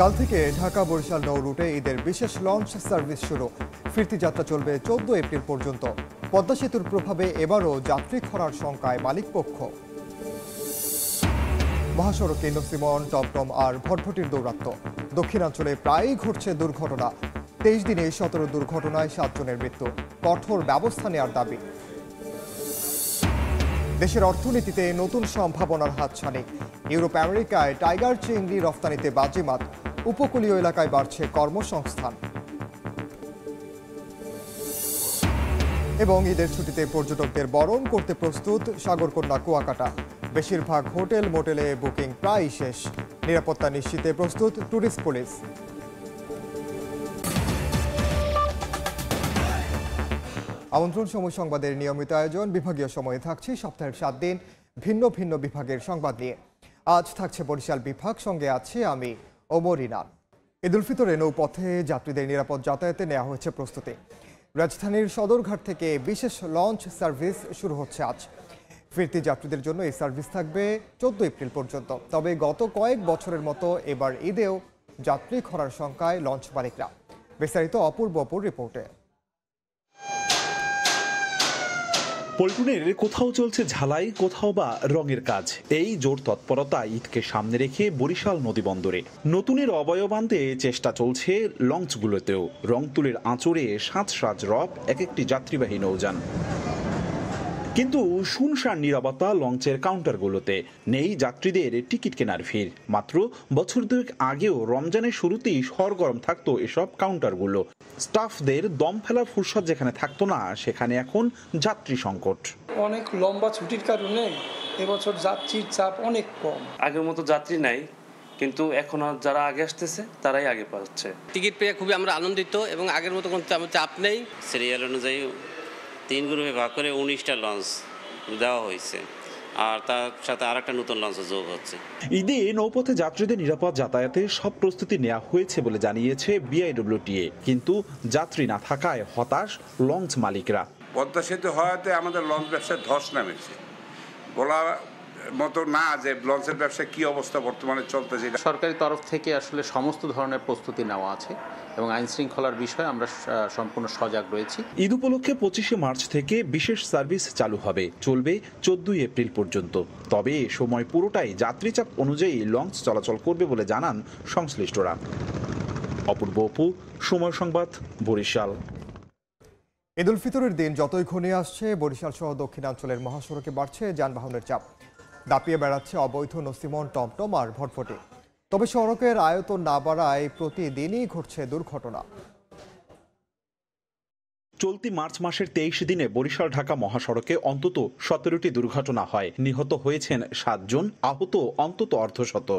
কাল থেকে ঢাকা বরিশাল নৌ রুটে ঈদের বিশেষ লঞ্চ সার্ভিস শুরু। ফিরতি যাত্রা চলবে 14 এপ্রিল পর্যন্ত। পদ্মা সেতুর প্রভাবে এবারও যাত্রী খরার শঙ্কায় মালিকপক্ষ। মহাসড়কে নসিমন, টমটম আর ভটভটির দৌরাত্ম্য। দক্ষিণাঞ্চলে প্রায়ই ঘটছে দুর্ঘটনা। 23 দিনে 17 দুর্ঘটনায় 7 জনের মৃত্যু। কঠোর ব্যবস্থা নেওয়ার দাবি। দেশের অর্থনীতিতে নতুন সম্ভাবনার হাতছানি। ইউরোপ আমেরিকায় টাইগার চিংড়ি রফতানিতে বাজিমাত। উপকূলীয় এলাকায় বাড়ছে কর্মসংস্থান। এবং ঈদের ছুটিতে পর্যটকদের বরণ করতে প্রস্তুত সাগরকন্যা কুয়াকাটা। বেশিরভাগ হোটেল মোটেলে বুকিং প্রায় শেষ। নিরাপত্তা নিশ্চিতে প্রস্তুত ট্যুরিস্ট পুলিশ। আমন্ত্রণ সময় সংবাদের নিয়মিত আয়োজন। বিভাগীয় সময়ে থাকছে সপ্তাহের 7 দিন ভিন্ন ভিন্ন বিভাগের সংবাদ নিয়ে। আজ থাকছে বরিশাল বিভাগ, সঙ্গে আছে আমি ওমর ইনান। ঈদ উল ফিতরে নৌপথে যাত্রীদের নিরাপদ যাতায়াতে নেওয়া হয়েছে প্রস্তুতি। রাজধানীর সদরঘাট থেকে বিশেষ লঞ্চ সার্ভিস শুরু হচ্ছে আজ। ফিরতি যাত্রীদের জন্য এই সার্ভিস থাকবে 14 এপ্রিল পর্যন্ত। তবে গত কয়েক বছরের মতো এবার ঈদেও যাত্রী খরার শঙ্কায় লঞ্চ মালিকরা। বিস্তারিত অপূর্ব রিপোর্টে। পল্টনের কোথাও চলছে ঝালাই, কোথাও বা রঙের কাজ। এই জোর তৎপরতা ঈদকে সামনে রেখে বরিশাল নদী বন্দরে নতুনের অবয়ব আনতে চেষ্টা চলছে লঞ্চগুলোতেও। রং তুলির আঁচড়ে সাজ সাজ রব এক একটি যাত্রীবাহী নৌযান। কিন্তু শুনশান নীরবতা লঞ্চের কাউন্টারগুলোতে। নেই যাত্রীদের টিকিট কেনার ভিড়। মাত্র বছর দুয়েক আগেও রমজানের শুরুতেই সরগরম থাকতো এসব কাউন্টারগুলো। স্টাফদের দম ফেলার ফুরসত যেখানে থাকতো না, সেখানে এখন যাত্রী সংকট। অনেক লম্বা ছুটির কারণে এবছর যাত্রীর চাপ অনেক কম। আগের মতো যাত্রী নাই, কিন্তু এখন যারা আগে আসতেছে তারাই আগে পাচ্ছে। টিকিট পেয়ে খুবই আমরা আনন্দিত এবং আগের মতো কোনো চাপ নেই। সিরিয়াল অনুযায়ী 3 গ্রুপে ভাগ করে 19টা লঞ্চ দেওয়া হয়েছে, আর তার সাথে আরেকটা নতুন লঞ্চ যোগ হচ্ছে। ঈদে নৌপথে যাত্রীদের নিরাপদ যাতায়াতে সব প্রস্তুতি নেওয়া হয়েছে বলে জানিয়েছে বিআইডব্লিউটিএ। কিন্তু যাত্রী না থাকায় হতাশ লঞ্চ মালিকরা। পদ্মা সেতু হওয়াতে আমাদের লঞ্চ ব্যবসায় ধস নামেছে। বলা মতো না যে লঞ্চের ব্যবসা কি অবস্থা বর্তমানে চলতেছে। সরকারি তরফ থেকে আসলে সমস্ত ধরনের প্রস্তুতি নেওয়া আছে এবং আইন শৃঙ্খলার বিষয়ে আমরা সম্পূর্ণ সজাগ রয়েছি। ঈদ উপলক্ষে 25শে মার্চ থেকে বিশেষ সার্ভিস চালু হবে, চলবে 14 এপ্রিল পর্যন্ত। তবে সময় পুরোটাই যাত্রীচাপ অনুযায়ী লঞ্চ চলাচল করবে বলে জানান সংশ্লিষ্টরা। অপূর্ব অপু, সময় সংবাদ, বরিশাল। ঈদ উল ফিতরের দিন যতই ঘনিয়ে আসছে, বরিশাল সহ দক্ষিণাঞ্চলের মহাসড়কে বাড়ছে যানবাহনের চাপ। দাপিয়ে বেড়াচ্ছে অবৈধ নসিমন, টমটম আর ভটভটি। তবে সড়কের আয়তন না বাড়ায় প্রতিদিনই ঘটছে দুর্ঘটনা। চলতি মার্চ মাসের 23 দিনে বরিশাল ঢাকা মহাসড়কে অন্তত 17টি দুর্ঘটনা হয়। নিহত হয়েছেন 7 জন, আহত অন্তত অর্ধশত।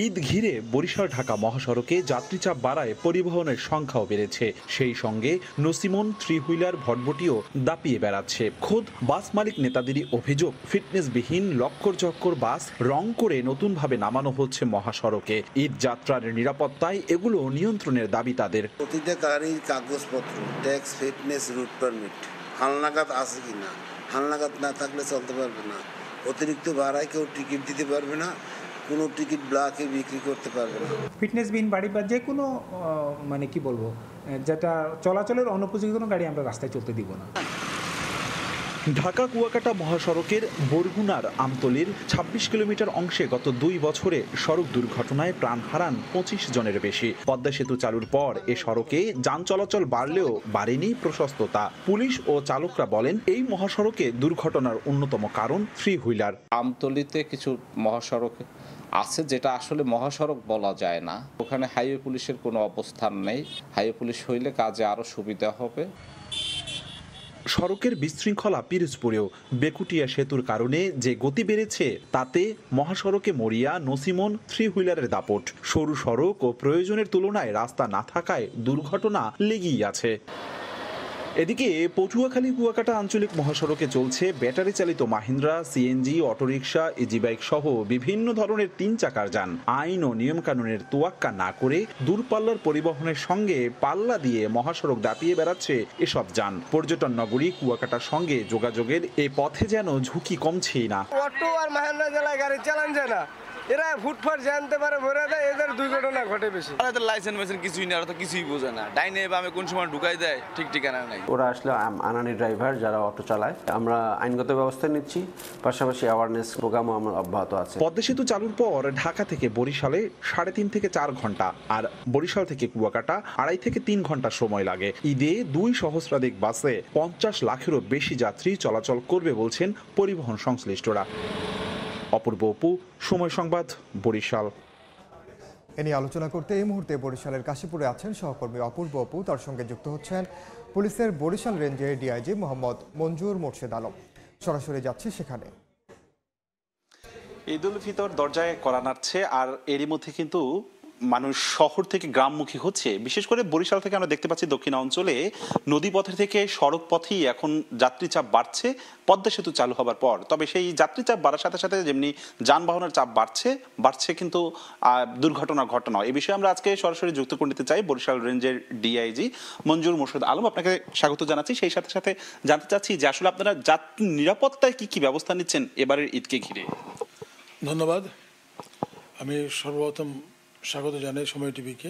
ঈদ ঘিরে বরিশাল ঢাকা মহাসড়কে যাত্রীচাপ বাড়ায় পরিবহনের সংখ্যাও বেড়েছে। সেই সঙ্গে নসিমন, 3 হুইলার, ভটভটিও দাপিয়ে বেড়াচ্ছে। খোদ বাস মালিক নেতাদেরই অভিযোগ, ফিটনেসবিহীন লক্কর চক্কর বাস রং করে নতুনভাবে নামানো হচ্ছে মহাসড়কে। ঈদ যাত্রার নিরাপত্তায় এগুলো নিয়ন্ত্রণের দাবি তাদের। প্রতিটা গাড়ির কাগজপত্র, ট্যাক্স, ফিটনেস, রুট পারমিট হালনাগাদ আছে কিনা, হালনাগাদ না থাকলে চলতে পারবে না। অতিরিক্ত ভাড়ায় কেউ টিকিট দিতে পারবে না, কোনো টিকিট ব্লকে বিক্রি করতে পারবে না। ফিটনেসবিহীন গাড়ি বা যে কোনো কি বলবো, যেটা চলাচলের অনুপযোগী কোনো গাড়ি আমরা রাস্তায় চলতে দিব না। ঢাকা কুয়াকাটা মহাসড়কের বরগুনার আমতলির 26 কিলোমিটার অংশে গত 2 বছরে সড়ক দুর্ঘটনায় প্রাণ হারান 25 জনের বেশি। পদ্মা সেতু চালুর পর এ সড়কে যান চলাচল বাড়লেও বাড়েনি প্রশস্ততা। পুলিশ ও চালকরা বলেন, এই মহাসড়কে দুর্ঘটনার অন্যতম কারণ 3 হুইলার। আমতলিতে কিছু মহাসড়ক আছে যেটা আসলে মহাসড়ক বলা যায় না, ওখানে হাইওয়ে পুলিশের কোনো অবস্থান নেই। হাইওয়ে পুলিশ হইলে কাজে আরো সুবিধা হবে। সড়কের বিশৃঙ্খলা পিরোজপুরেও। বেকুটিয়া সেতুর কারণে যে গতি বেড়েছে, তাতে মহাসড়কে মরিয়া নসিমন, 3 হুইলারের দাপট। সরু সড়ক ও প্রয়োজনের তুলনায় রাস্তা না থাকায় দুর্ঘটনা লেগেই আছে। এদিকে পটুয়াখালী কুয়াকাটা আঞ্চলিক মহাসড়কে চলছে ব্যাটারি চালিত Mahindra, CNG, auto rickshaw, easy bike সহ বিভিন্ন ধরনের 3 চাকার যান। আইন ও নিয়ম কানুনের তোয়াক্কা না করে দূরপাল্লার পরিবহনের সঙ্গে পাল্লা দিয়ে মহাসড়ক দাপিয়ে বেড়াচ্ছে এসব যান। পর্যটন নগরী কুয়াকাটার সঙ্গে যোগাযোগের এ পথে যেন ঝুঁকি কমছেই না। অটো আর মাহিন্দ্রা জেলায় গাড়ি চালান যায় না, এরা ফুটফাট জানতে পারে ভরে দেয়, এদের দুর্ঘটনা ঘটে বেশি। এদের লাইসেন্স মাইসেন্স কিছুই নেই, ওরা তো কিছুই বোঝে না, ডাইনে বামে কোন সময় ঢুকাই দেয় ঠিক ঠিকানা নাই। ওরা আসলে আনানি ড্রাইভার যারা অটো চালায়, আমরা আইনগত ব্যবস্থা নিচ্ছি, পাশাপাশি অ্যাওয়ারনেস প্রোগ্রামও আমার অব্যাহত আছে। পদ্মা সেতু চালুর পর ঢাকা থেকে বরিশালে 3.5 থেকে 4 ঘন্টা আর বরিশাল থেকে কুয়াকাটা 2.5 থেকে 3 ঘন্টা সময় লাগে। ঈদে 2 সহস্রাধিক বাসে 50 লাখেরও বেশি যাত্রী চলাচল করবে বলছেন পরিবহন সংশ্লিষ্টরা। অপূর্ব অপু, সময় সংবাদ, বরিশাল। এ নিয়ে আলোচনা করতে এই মুহূর্তে বরিশালের কাশীপুরে আছেন সহকর্মী অপূর্ব অপু, তার সঙ্গে যুক্ত হচ্ছেন পুলিশের বরিশাল রেঞ্জের ডিআইজি মোহাম্মদ মঞ্জুর মোর্শেদ আলম। সরাসরি যাচ্ছি সেখানে। ঈদ উল ফিতর দরজায় কড়া নাড়ছে, আর এরই মধ্যে কিন্তু মানুষ শহর থেকে গ্রামমুখী হচ্ছে। বিশেষ করে বরিশাল থেকে আমরা দেখতে পাচ্ছি দক্ষিণ অঞ্চলে নদীপথের থেকে সড়ক পথেই এখন যাত্রী চাপ বাড়ছে পদ্মা সেতু চালু হবার পর। তবে সেই যাত্রী চাপ বাড়ার সাথে সাথে যেমনি যানবাহনের চাপ বাড়ছে কিন্তু ঘটনা। এই বিষয়ে আমরা আজকে সরাসরি যুক্ত করে নিতে চাই বরিশাল রেঞ্জের ডিআইজি মঞ্জুর মোর্শেদ আলম। আপনাকে স্বাগত জানাচ্ছি। সেই সাথে সাথে জানতে চাচ্ছি যে আসলে আপনারা যাত্রী নিরাপত্তায় কি ব্যবস্থা নিচ্ছেন এবারের ঈদকে ঘিরে? ধন্যবাদ। আমি সর্বপ্রথম স্বাগত জানাই সময় টিভিকে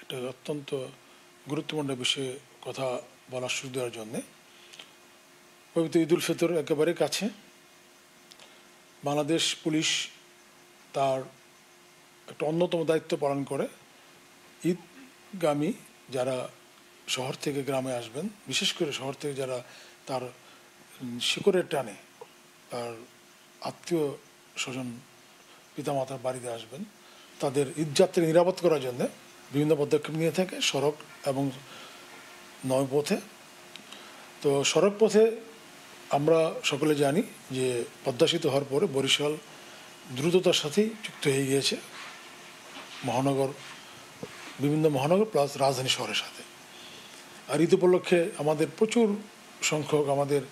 একটা অত্যন্ত গুরুত্বপূর্ণ বিষয়ে কথা বলার সুযোগ দেওয়ার জন্যে। পবিত্র ঈদ উল ফিতর একেবারে কাছে। বাংলাদেশ পুলিশ তার একটা অন্যতম দায়িত্ব পালন করে ঈদগামী যারা শহর থেকে গ্রামে আসবেন, বিশেষ করে শহর থেকে যারা তার শিকড়ের টানে তার আত্মীয় স্বজন পিতামাতার বাড়িতে আসবেন, তাদের ঈদযাত্রী নিরাপদ করার জন্য বিভিন্ন পদক্ষেপ নিয়ে থাকে সড়ক এবং নৌপথে। তো সড়ক পথে আমরা সকলে জানি যে পদ্মা সেতু হওয়ার পরে বরিশাল দ্রুততার সাথেই যুক্ত হয়ে গিয়েছে বিভিন্ন মহানগর প্লাস রাজধানী শহরের সাথে। আর ঈদ উপলক্ষে আমাদের প্রচুর সংখ্যক আমাদের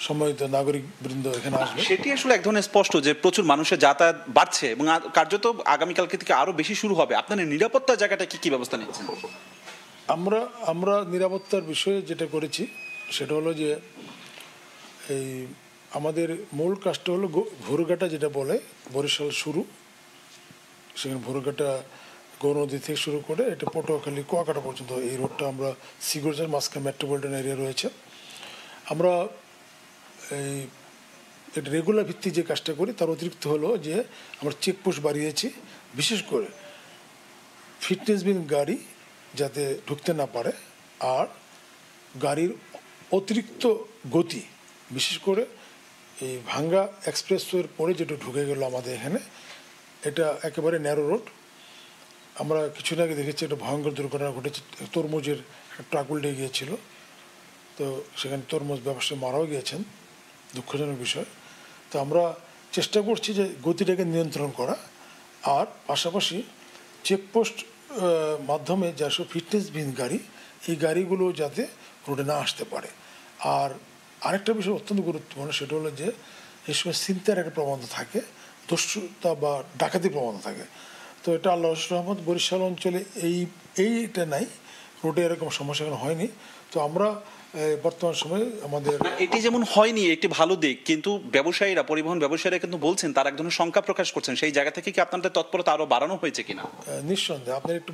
সম্মানিত নাগরিক বৃন্দ এখানে আসবে। সেটি আসলে এক ধরনের স্পষ্ট যে প্রচুর মানুষের যাতায়াত বাড়ছে এবং কার্যত আগামীকালকে থেকে আরো বেশি শুরু হবে। আপনাদের নিরাপত্তার জায়গাটা কি ব্যবস্থা নিচ্ছেন? আমরা নিরাপত্তার বিষয়ে যেটা করেছি সেটা হলো যে এই আমাদের মূল কাজটা হলো ভোরঘাটা যেটা বলে বরিশাল শুরু, সেখানে ভোরঘাটা গৌরনদী থেকে শুরু করে এটা পটুয়াখালী কুয়াকাটা পর্যন্ত এই রোডটা আমরা সিকিউরিটির মাঝখানে মেট্রোপলিটন এরিয়া রয়েছে। আমরা এই এটা রেগুলার ভিত্তিক যে কাজটা করি তার অতিরিক্ত হলো যে আমরা চেকপোস্ট বাড়িয়েছি, বিশেষ করে ফিটনেসবিহীন গাড়ি যাতে ঢুকতে না পারে, আর গাড়ির অতিরিক্ত গতি, বিশেষ করে এই ভাঙ্গা এক্সপ্রেসওয়ের পরে যেটা ঢুকে গেল আমাদের এখানে, এটা একেবারে ন্যারো রোড। আমরা কিছুদিন আগে দেখেছি একটা ভয়ঙ্কর দুর্ঘটনা ঘটেছে, তরমুজের ট্রাক উল্টে গিয়েছিল, তো সেখানে তরমুজ ব্যবসায়ী মারাও গিয়েছেন, দুঃখজনক বিষয়। তো আমরা চেষ্টা করছি যে গতিটাকে নিয়ন্ত্রণ করা, আর পাশাপাশি চেকপোস্ট মাধ্যমে যেসব ফিটনেসবিহীন গাড়ি, এই গাড়িগুলো যাতে রোডে না আসতে পারে। আর আরেকটা বিষয় অত্যন্ত গুরুত্বপূর্ণ, সেটা হলো যে এই সময় ছিনতাইয়ের একটা প্রবণতা থাকে, দস্যুতা বা ডাকাতির প্রবণতা থাকে। তো এটা আল্লাহ রহমত বরিশাল অঞ্চলে এইটা নাই, রোডে এরকম সমস্যা এখন হয়নি। তো আমরা বর্তমান সময়ে আমাদের এটি যেমন হয়নি একটি ভালো দিক, কিন্তু ব্যবসায়ীরা, পরিবহন ব্যবসায়ীরা কিন্তু বলছেন তার এক ধরনের শঙ্কা প্রকাশ করছেন। সেই জায়গা থেকে কি আপনাদের তৎপরতা আরো বাড়ানো হয়েছে কিনা? নিঃসন্দেহে আপনার একটু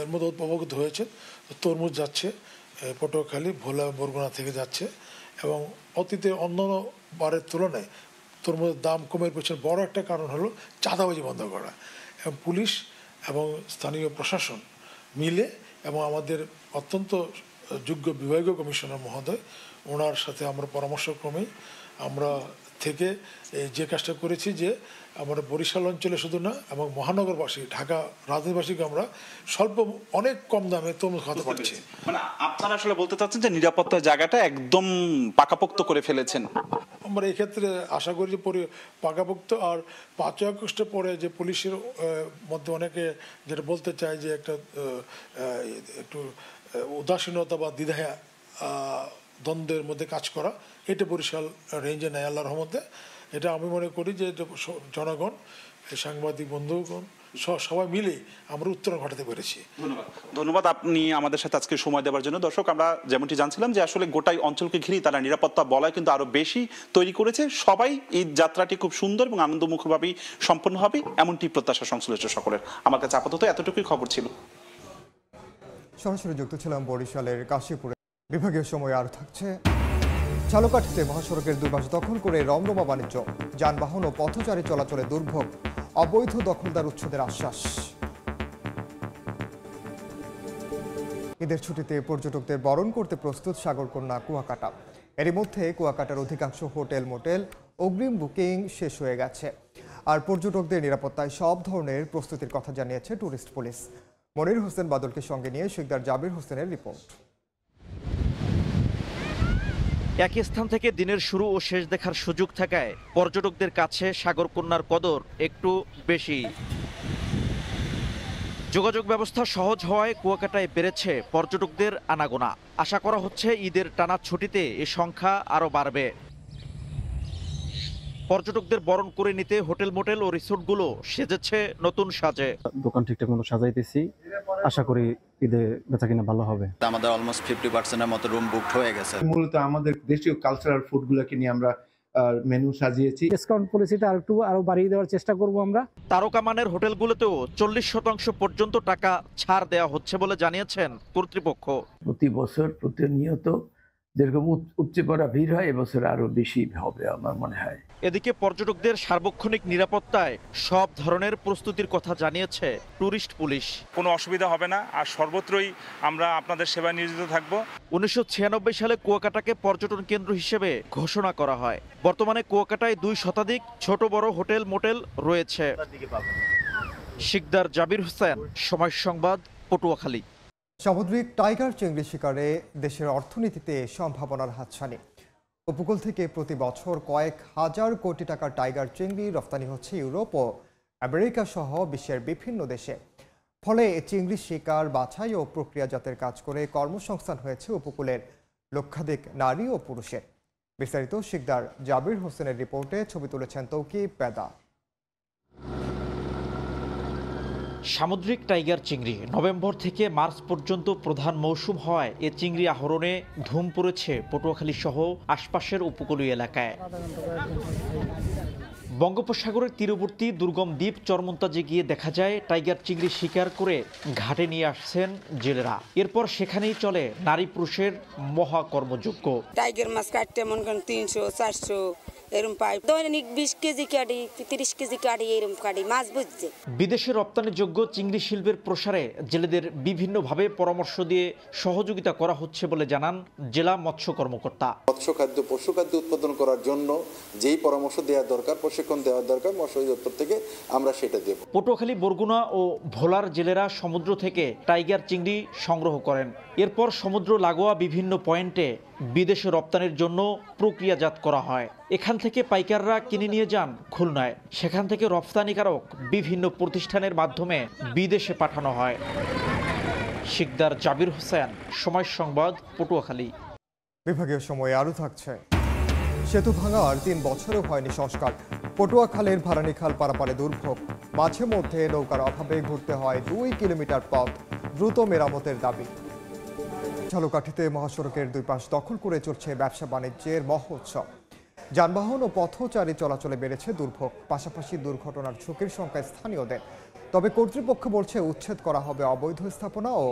এর মধ্যে অবগত হয়েছে, তরমুজ যাচ্ছে পটুয়াখালী, ভোলা, বরগুনা থেকে যাচ্ছে, এবং অতীতে অন্যান্য বারের তুলনায় তরমুজের দাম কমের পেছনে বড় একটা কারণ হলো চাঁদাবাজি বন্ধ করা, এবং পুলিশ এবং স্থানীয় প্রশাসন মিলে এবং আমাদের অত্যন্ত যোগ্য বিভাগীয় কমিশনার মহোদয়, ওনার সাথে আমরা পরামর্শক্রমেই আমরা থেকে যে কাজটা করেছি যে আমরা বরিশাল অঞ্চলে শুধু না এবং মহানগরবাসী, ঢাকা রাজধানীবাসীকে আমরা অনেক কম দামে তরমুজ খাওয়াতে পারছি। মানে আপনারা আসলে বলতে চাচ্ছেন যে নিরাপত্তার জায়গাটা একদম পাকাপোক্ত করে ফেলেছেন? আমরা এই ক্ষেত্রে আশা করি যে পাকাপোক্ত। আর 5 আগস্টের পরে যে পুলিশের মধ্যে অনেকে যেটা বলতে চায় যে একটু উদাসীনতা বা দ্বিধা দ্বন্দ্বের মধ্যে কাজ করা, এটা বরিশাল রেঞ্জে নেয় আল্লাহর রহমতে। এটা আমি মনে করি যে জনগণ, সাংবাদিক বন্ধুগণ সবাই মিলে আমরা উত্তরণ ঘটাতে পেরেছি। ধন্যবাদ আপনি আমাদের সাথে আজকে সময় দেওয়ার জন্য। দর্শক, আমরা যেমনটি জানছিলাম যে আসলে গোটাই অঞ্চলকে ঘিরে তারা নিরাপত্তা বলয় কিন্তু আরো বেশি তৈরি করেছে। সবাই এই যাত্রাটি খুব সুন্দর এবং আনন্দমুখরভাবেই সম্পন্ন হবে এমনটি প্রত্যাশা সংশ্লিষ্ট সকলের। আমার কাছে আপাতত এতটুকুই খবর ছিল। সরাসরি যুক্ত ছিলাম বরিশালের কাশীপুরে। বিভাগীয় সময় আর থাকছে। ঝালকাঠিতে মহাসড়কের দুই পাশ দখল করে রমরমা বাণিজ্য, যানবাহন ও পথচারী চলাচলে দুর্ভোগ, অবৈধ দখলদার উচ্ছেদের আশ্বাস। ঈদের ছুটিতে পর্যটকদের বরণ করতে প্রস্তুত সাগরকন্যা কুয়াকাটা। এরই মধ্যে কুয়াকাটার অধিকাংশ হোটেল মোটেল অগ্রিম বুকিং শেষ হয়ে গেছে। আর পর্যটকদের নিরাপত্তায় সব ধরনের প্রস্তুতির কথা জানিয়েছে ট্যুরিস্ট পুলিশ। মনির হোসেন বাদলকে সঙ্গে নিয়ে শিকদার জাবির হোসেনের রিপোর্ট। একই স্থান থেকে দিনের শুরু ও শেষ দেখার সুযোগ থাকায় পর্যটকদের কাছে সাগরকন্যার কদর একটু বেশি। যোগাযোগ ব্যবস্থা সহজ হওয়ায় কুয়াকাটায় বেড়েছে পর্যটকদের আনাগোনা। আশা করা হচ্ছে ঈদের টানা ছুটিতে এ সংখ্যা আরও বাড়বে। পর্যটকদের বরণ করে নিতে হোটেল মোটেল ও রিসোর্টগুলো সেজেছে নতুন সাজে। দোকান ঠিকঠাক মতো সাজাইতেছি, আশা করি ঈদে বেচাকেনা ভালো হবে। আমাদের অলমোস্ট 50% মতো রুম বুকড হয়ে গেছে। মূলত আমাদের দেশীয় কালচারাল ফুডগুলোকে নিয়ে আমরা মেনু সাজিয়েছি। ডিসকাউন্ট পলিসিটা আরো বাড়িয়ে দেওয়ার চেষ্টা করব আমরা। তারকা মানের হোটেলগুলোতেও 40% পর্যন্ত টাকা ছাড় দেওয়া হচ্ছে বলে জানিয়েছেন কর্তৃপক্ষ। প্রতি বছর প্রতিনিয়ত যেরকম উপচে পড়া ভিড় হয়, এবছর আরো বেশি হবে আমার মনে হয়। এদিকে পর্যটকদের সার্বক্ষণিক নিরাপত্তায় সব ধরনের প্রস্তুতির কথা জানিয়েছে ট্যুরিস্ট পুলিশ। কোনো অসুবিধা হবে না, আর সর্বত্রই আমরা আপনাদের সেবায় নিয়োজিত থাকব। 1996 সালে কুয়াকাটাকে পর্যটন কেন্দ্র হিসেবে ঘোষণা করা হয়। বর্তমানে কুয়াকাটায় 2 শতাধিক ছোট বড় হোটেল মোটেল রয়েছে। শিকদার জাবির হোসেন, সময় সংবাদ, পটুয়াখালী। সামুদ্রিক টাইগার চিংড়ি শিকারে দেশের অর্থনীতিতে সম্ভাবনার হাতছানি। উপকূল থেকে প্রতি বছর কয়েক হাজার কোটি টাকার টাইগার চিংড়ি রপ্তানি হচ্ছে ইউরোপ ও আমেরিকা সহ বিশ্বের বিভিন্ন দেশে। ফলে চিংড়ি শিকার, বাছাই ও প্রক্রিয়াজাতের কাজ করে কর্মসংস্থান হয়েছে উপকূলের লক্ষাধিক নারী ও পুরুষের। বিস্তারিত শিকদার জাবির হোসেনের রিপোর্টে ছবি তুলেছেন তৌকিব পেদা। সামুদ্রিক টাইগার চিংড়ি নভেম্বর থেকে মার্চ পর্যন্ত প্রধান মৌসুম হওয়ায় এ চিংড়ি আহরণে ধুম পড়েছে পটুয়াখালী সহ আশপাশের উপকূলীয় এলাকায়। বঙ্গোপসাগরের তীরবর্তী দুর্গম দ্বীপ চরমন্তাজে গিয়ে দেখা যায় টাইগার চিংড়ি শিকার করে ঘাটে নিয়ে আসছেন জেলেরা। এরপর সেখানেই চলে নারী পুরুষের মহা কর্মযজ্ঞ। টাইগার মাছ কাটতে মনে করেন 300-400 এরকম পাই, দৈনিক 20 কেজি কাটি, 30 কেজি কাটি, এরকম কাটি মাছ বুঝছে। বিদেশে রপ্তানিযোগ্য চিংড়ি শিল্পের প্রসারে জেলেদের বিভিন্নভাবে পরামর্শ দিয়ে সহযোগিতা করা হচ্ছে বলে জানান জেলা মৎস্য কর্মকর্তা। মৎস্য খাদ্য, পশু খাদ্য উৎপাদন করার জন্য যেই পরামর্শ দেওয়া দরকার, প্রশিক্ষণ দেওয়া দরকার, মৎস্য দপ্তর থেকে আমরা সেটা দেব। পটুয়াখালী, বরগুনা ও ভোলার জেলেরা সমুদ্র থেকে টাইগার চিংড়ি সংগ্রহ করেন। এরপর সমুদ্র লাগোয়া বিভিন্ন পয়েন্টে বিদেশে রপ্তানির জন্য প্রক্রিয়াজাত করা হয়। এখান থেকে পাইকাররা কিনে নিয়ে যান খুলনায়। সেখান থেকে রপ্তানিকারক বিভিন্ন প্রতিষ্ঠানের মাধ্যমে বিদেশে পাঠানো হয়। শিকদার জাবির হোসেন, সময় সংবাদ, পটুয়াখালী। বিভাগীয় সময়ে আরও থাকছে। সেতু ভাঙার 3 বছরও হয়নি সংস্কার। পটুয়াখালীর ভারানীখাল পারাপারে দুর্ভোগ। মাঝে মধ্যে নৌকার অভাবে ঘুরতে হয় 2 কিলোমিটার পথ। দ্রুত মেরামতের দাবি। ঝালকাঠিতে মহাসড়কের 2 পাশ দখল করে চলছে ব্যবসা বাণিজ্যের মহোৎসব। যানবাহন ও পথচারী চলাচলে বেড়েছে দুর্ভোগ। পাশাপাশি দুর্ঘটনার ঝুঁকির সংখ্যা স্থানীয়দের। তবে কর্তৃপক্ষ বলছে উচ্ছেদ করা হবে অবৈধ স্থাপনা ও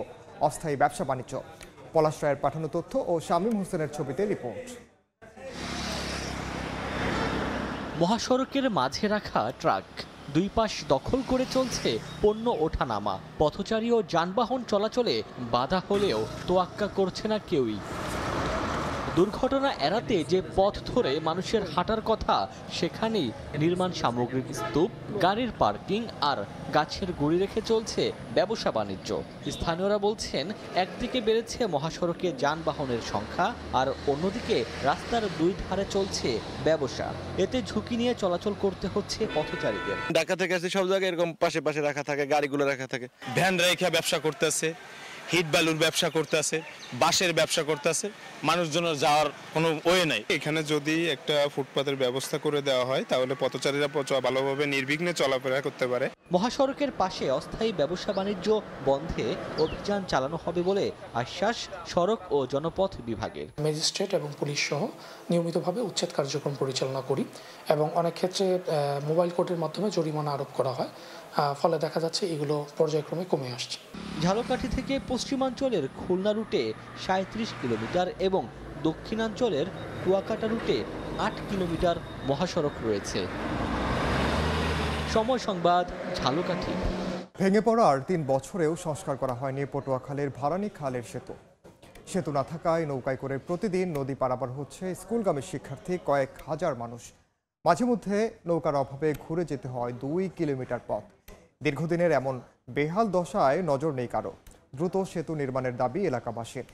অস্থায়ী ব্যবসা বাণিজ্য। পলাশ রায়ের পাঠানো তথ্য ও শামীম হোসেনের ছবিতে রিপোর্ট। মহাসড়কের মাঝে রাখা ট্রাক, 2 পাশ দখল করে চলছে পণ্য ওঠানামা। পথচারী ও যানবাহন চলাচলে বাধা হলেও তোয়াক্কা করছে না কেউই। দুর্ঘটনা এড়াতে যে পথ ধরে মানুষের হাঁটার কথা, সেখানেই নির্মাণ সামগ্রীর স্তূপ, গাড়ির পার্কিং আর গাছের গুঁড়ি রেখে চলছে ব্যবসা বাণিজ্য। স্থানীয়রা বলছেন, একদিকে বেড়েছে মহাসড়কে যানবাহনের সংখ্যা, আর অন্যদিকে রাস্তার 2 ধারে চলছে ব্যবসা। এতে ঝুঁকি নিয়ে চলাচল করতে হচ্ছে পথচারীদের। ঢাকা থেকে আসে, সব জায়গায় এরকম পাশে পাশে রাখা থাকে, গাড়িগুলো রাখা থাকে, ভ্যান রেখে ব্যবসা করতেছে। হিট বালুর ব্যবসা করতেছে, বাঁশের ব্যবসা করতেছে, মানুষজন যাওয়ার কোনো ওয়ে নাই। এখানে যদি একটা ফুটপাতের ব্যবস্থা করে দেওয়া হয় তাহলে পথচারীরা ভালোভাবে নির্বিঘ্নে চলাফেরা করতে পারে। মহাসড়কের পাশে অস্থায়ী ব্যবসা বাণিজ্য বন্ধে অভিযান চালানো হবে বলে আশ্বাস সড়ক ও জনপথ বিভাগের। ম্যাজিস্ট্রেট এবং পুলিশ সহ নিয়মিতভাবে উচ্ছেদ কার্যক্রম পরিচালনা করি এবং অনেক ক্ষেত্রে মোবাইল কোর্টের মাধ্যমে জরিমানা আরোপ করা হয়, ফলে দেখা যাচ্ছে এগুলো পর্যায়ক্রমে কমে আসছে। ঝালকাঠি থেকে পশ্চিমাঞ্চলের খুলনা রুটে 37 কিলোমিটার এবং দক্ষিণাঞ্চলের কুয়াকাটা রুটে 8 কিলোমিটার মহাসড়ক রয়েছে। সময় সংবাদ, ঝালকাঠি। ভেঙে পড়ার 3 বছরেও সংস্কার করা হয়নি পটুয়াখালীর ভারানী খালের সেতু না থাকায় নৌকায় করে প্রতিদিন নদী পারাপার হচ্ছে স্কুলগামী শিক্ষার্থী কয়েক হাজার মানুষ। মাঝে মধ্যে নৌকার অভাবে ঘুরে যেতে হয় 2 কিলোমিটার পথ। দীর্ঘদিনের এমন বেহাল দশায় নজর নেই কারো। দ্রুত সেতু নির্মাণের দাবি এলাকাবাসীর।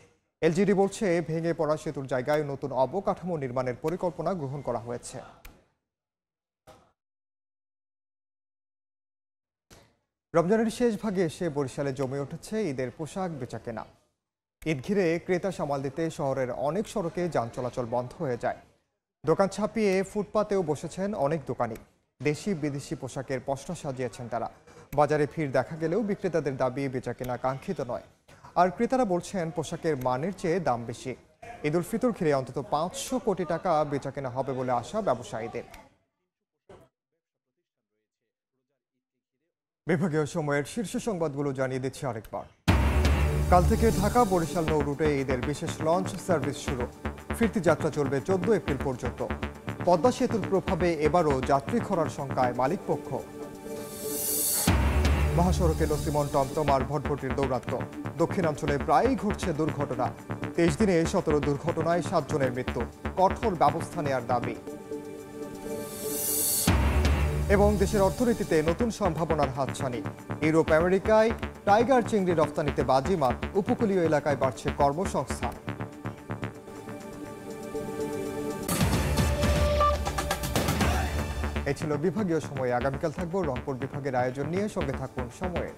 এলজিডি বলছে ভেঙে পড়া সেতুর জায়গায় নতুন অবকাঠামো নির্মাণের পরিকল্পনা গ্রহণ করা হয়েছে। রমজানের শেষ ভাগে এসে বরিশালে জমে উঠেছে ঈদের পোশাক বেচাকেনা। ঈদ ঘিরে ক্রেতা সামাল দিতে শহরের অনেক সড়কে যান চলাচল বন্ধ হয়ে যায়। দোকান ছাপিয়ে ফুটপাতেও বসেছেন অনেক দোকানি। দেশি বিদেশি পোশাকের পসরা সাজিয়েছেন তারা। বাজারে ভিড় দেখা গেলেও বিক্রেতাদের দাবি বেচাকেনা কাঙ্ক্ষিত নয়। আর ক্রেতারা বলছেন পোশাকের মানের চেয়ে দাম বেশি। ঈদ উল ফিতর ঘিরে অন্তত 500 কোটি টাকা বেচাকেনা হবে বলে আশা ব্যবসায়ীদের। বিভাগীয় সময়ের শীর্ষ সংবাদগুলো জানিয়ে দিচ্ছি আরেকবার। কাল থেকে ঢাকা বরিশাল নৌ রুটে ঈদের বিশেষ লঞ্চ সার্ভিস শুরু। ফিরতি যাত্রা চলবে 14 এপ্রিল পর্যন্ত। পদ্মা সেতুর প্রভাবে এবারও যাত্রী খরার শঙ্কায় মালিকপক্ষ। মহাসড়কে নসিমন টমটম আর ভটভটির দৌরাত্ম্য। দক্ষিণাঞ্চলে প্রায়ই ঘটছে দুর্ঘটনা। 23 দিনে 17 দুর্ঘটনায় 7 জনের মৃত্যু। কঠোর ব্যবস্থা নেওয়ার দাবি। এবং দেশের অর্থনীতিতে নতুন সম্ভাবনার হাতছানি। ইউরোপ আমেরিকায় টাইগার চিংড়ি রফতানিতে বাজিমাত। উপকূলীয় এলাকায় বাড়ছে কর্মসংস্থান। এই ছিল বিভাগীয় সময়ে। আগামীকাল থাকবো রংপুর বিভাগের আয়োজন নিয়ে। সঙ্গে থাকুন সময়ে।